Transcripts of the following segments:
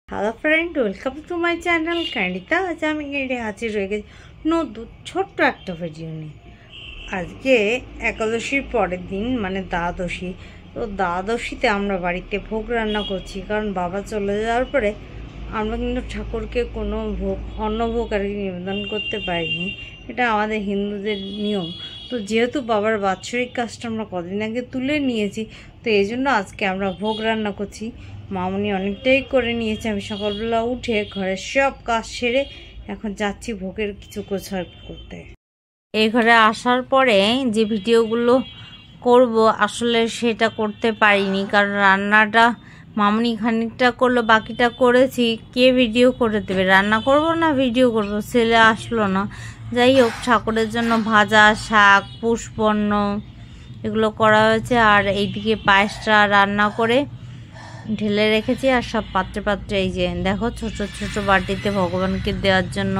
Hello friend, welcome to my channel ক্যান্ডিতা। আজ আমি হাজির হয়ে গেছি নতুন ছোট্ট একটা ভিডিও নিয়ে। আজকে একাদশীর পরের দিন মানে দ্বাদশী। তো দ্বাদশীতে আমরা বাড়িতে ভোগ রান্না করছি, কারণ বাবা চলে যাওয়ার পরে আমরা কিন্তু ঠাকুরকে কোনো অন্নভোগ আর কি নিবেদন করতে পারিনি। এটা আমাদের হিন্দুদের নিয়ম। তো যেহেতু বাবার বাৎসরিক কাজটা আমরা কদিন আগে তুলে নিয়েছি, তো এই জন্য আজকে আমরা ভোগ রান্না করছি। মামুনি অনেকটাই করে নিয়েছে। আমি সকালবেলা উঠে ঘরের সব কাজ সেরে এখন যাচ্ছি ভোগের কিছু গোছাড় করতে। এই ঘরে আসার পরে যে ভিডিওগুলো করব আসলে সেটা করতে পারিনি, কারণ রান্নাটা মামুনি খানিকটা করলো, বাকিটা করেছি। কে ভিডিও করে দেবে? রান্না করব না ভিডিও করব, ছেলে আসলো না। যাই হোক, ঠাকুরের জন্য ভাজা শাক, পুষ্পন্ন এগুলো করা হয়েছে। আর এইদিকে পায়েসটা রান্না করে ঢেলে রেখেছি। আর সব পাত্রে পাত্রে এই যে দেখো ছোট ছোট বাটিতে ভগবানকে দেওয়ার জন্য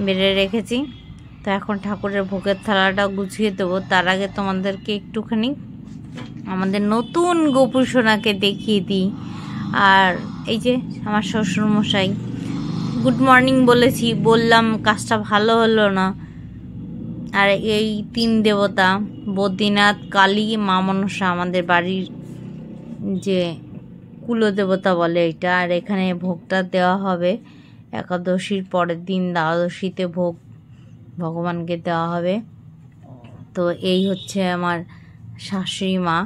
বেড়ে রেখেছি। তো এখন ঠাকুরের ভোগের থালাটা গুছিয়ে দেবো। তার আগে তোমাদেরকে একটুখানি আমাদের নতুন গোপু সোনাকে দেখিয়ে দিই। আর এই যে আমার শ্বশুরমশাই, গুড মর্নিং বললাম কাজটা ভালো হলো না। আর এই তিন দেবতা বদ্রীনাথ, কালী, মা মনসা আমাদের বাড়ির যে কুলদেবতা বলে এটা। আর এখানে ভোগটা দেওয়া হবে একাদশীর পরের দিন, দ্বাদশীতে ভোগ ভগবানকে দেওয়া হবে। তো এই হচ্ছে আমার শাশুড়ি মা,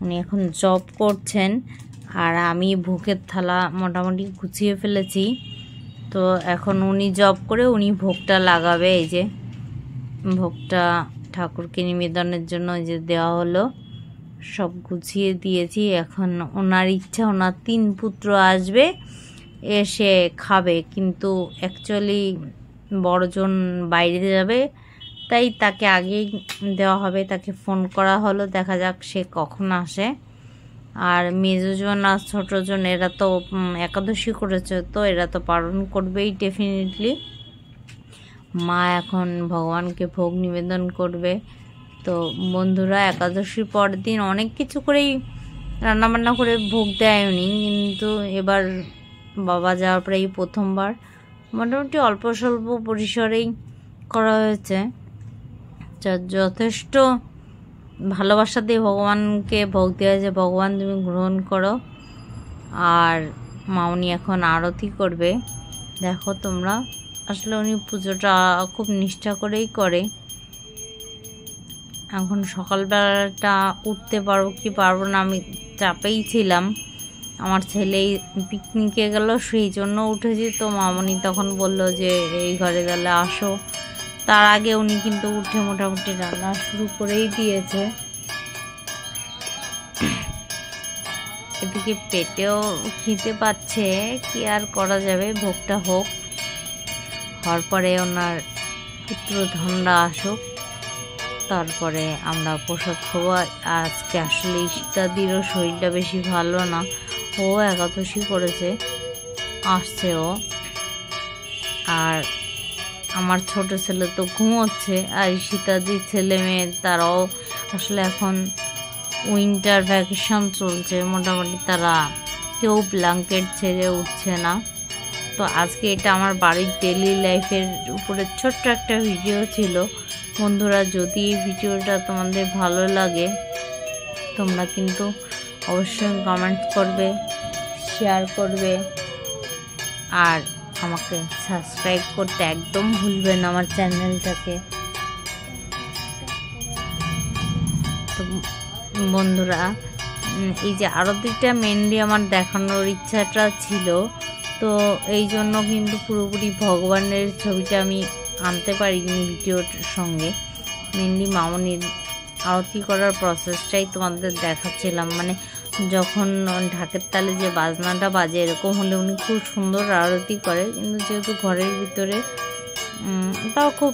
উনি এখন জব করছেন। আর আমি ভোগের থালা মোটামুটি গুছিয়ে ফেলেছি। তো এখন উনি জব করে উনি ভোগটা লাগাবে। এই যে ভোগটা ঠাকুরকে নিবেদনের জন্য যে দেওয়া হলো, সব গুছিয়ে দিয়েছি। এখন ওনার ইচ্ছা, ওনার 3 পুত্র আসবে, এসে খাবে, কিন্তু অ্যাকচুয়ালি বড়জন বাইরে যাবে, তাই তাকে আগেই দেওয়া হবে। তাকে ফোন করা হলো, দেখা যাক সে কখন আসে। আর মেজোজন আর ছোটজন এরা তো একাদশী করেছে, তো এরা তো পালন করবেই ডেফিনেটলি। মা এখন ভগবানকে ভোগ নিবেদন করবে। তো বন্ধুরা, একাদশীর পরের দিন অনেক কিছু করেই রান্নাবান্না করে ভোগ দেয় উনি, কিন্তু এবার বাবা যাওয়ার পরে এই প্রথমবার মোটামুটি অল্প স্বল্প পরিসরেই করা হয়েছে। যথেষ্ট ভালোবাসা দিয়ে ভগবানকে ভোগ দেওয়া হয়েছে। ভগবান তুমি গ্রহণ করো। আর মামনি এখন আরতি করবে। দেখো তোমরা, আসলে উনি পুজোটা খুব নিষ্ঠা করেই করে। এখন সকালবেলাটা উঠতে পারবো কি পারবো না আমি চাপেই ছিলাম। আমার ছেলেই পিকনিকে গেল, সেই জন্য উঠেছি। তো মামনি তখন বলল যে এই ঘরে গেলে আসো। তার আগে উনি কিন্তু উঠে মোটামুটি রান্না শুরু করেই দিয়েছে। এদিকে পেটেও খেতে পাচ্ছে, কি আর করা যাবে, ভোগটা হোক। হওয়ার পরে ওনার পুত্র ধনরা আসুক, তারপরে আমরা প্রসাদ খাবো। আজকে আসলে সীতাদিরও শরীরটা বেশি ভালো না, ও একাদশী করেছে, আসছে ও। আর আমার ছোট ছেলে তো ঘুমোচ্ছে। আর সীতাদির ছেলে মেয়ে তারাও আসলে এখন উইন্টার ভ্যাকেশন চলছে, মোটামুটি তারা কেউ ব্ল্যাঙ্কেট ছেড়ে উঠছে না। তো আজকে এটা আমার বাড়ির ডেলি লাইফের উপরে ছোট্ট একটা ভিডিও ছিল। বন্ধুরা, যদি এই ভিডিওটা তোমাদের ভালো লাগে তোমরা কিন্তু অবশ্যই কমেন্ট করবে, শেয়ার করবে, আর আমাকে সাবস্ক্রাইব করতে একদম ভুলবেন আমার চ্যানেলটাকে। তো বন্ধুরা, এই যে আরতিটা মেনলি আমার দেখানোর ইচ্ছাটা ছিল, তো এই জন্য কিন্তু পুরোপুরি ভগবানের ছবিটা আমি আনতে পারিনি ভিডিওর সঙ্গে। মেনলি মামনির আরতি করার প্রসেসটাই তোমাদের দেখাচ্ছিলাম। মানে যখন ঢাকের তালে যে বাজনাটা বাজে, এরকম হলে উনি খুব সুন্দর আরতি করে, কিন্তু যেহেতু ঘরের ভিতরে, তাও খুব,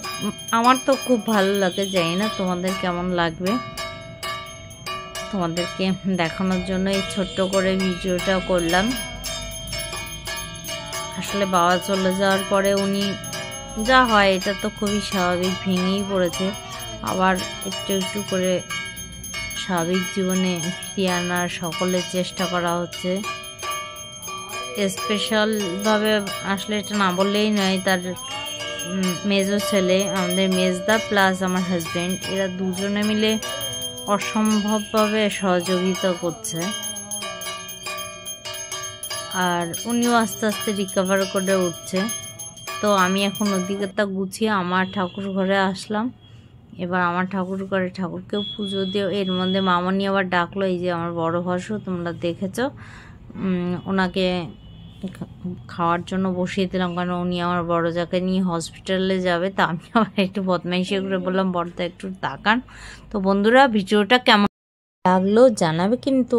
আমার তো খুব ভালো লাগে। জানি না তোমাদের কেমন লাগবে। তোমাদেরকে দেখানোর জন্য এই ছোট্ট করে ভিডিওটা করলাম। আসলে বাবা চলে যাওয়ার পরে উনি যা হয়, এটা তো খুবই স্বাভাবিক, ভেঙেই পড়েছে। আবার একটু একটু করে স্বাভাবিক জীবনে ফিরিয়ে আনার সকলের চেষ্টা করা হচ্ছে। স্পেশালভাবে আসলে এটা না বললেই নয়, তার মেজো ছেলে আমাদের মেজদা প্লাস আমার হাজব্যান্ড, এরা দুজনে মিলে অসম্ভবভাবে সহযোগিতা করছে। আর উনিও আস্তে আস্তে রিকভার করে উঠছে। তো আমি এখন ওদিকেটা গুছিয়ে আমার ঠাকুর ঘরে আসলাম। এবার আমার ঠাকুর ঘরে ঠাকুরকেও পুজো দিয়ে, এর মধ্যে মামনি আবার ডাকলো, এই যে আমার বড় ভাসুর তোমরা দেখেছ, ওনাকে খাওয়ার জন্য বসিয়ে দিলাম, কারণ উনি আমার বড় যাকে নিয়ে হসপিটালে যাবে। তা আমি আবার একটু বদমাইশি করে বললাম বড়দা একটু তাকান। তো বন্ধুরা, ভিডিওটা কেমন লাগলো জানাবে কিন্তু।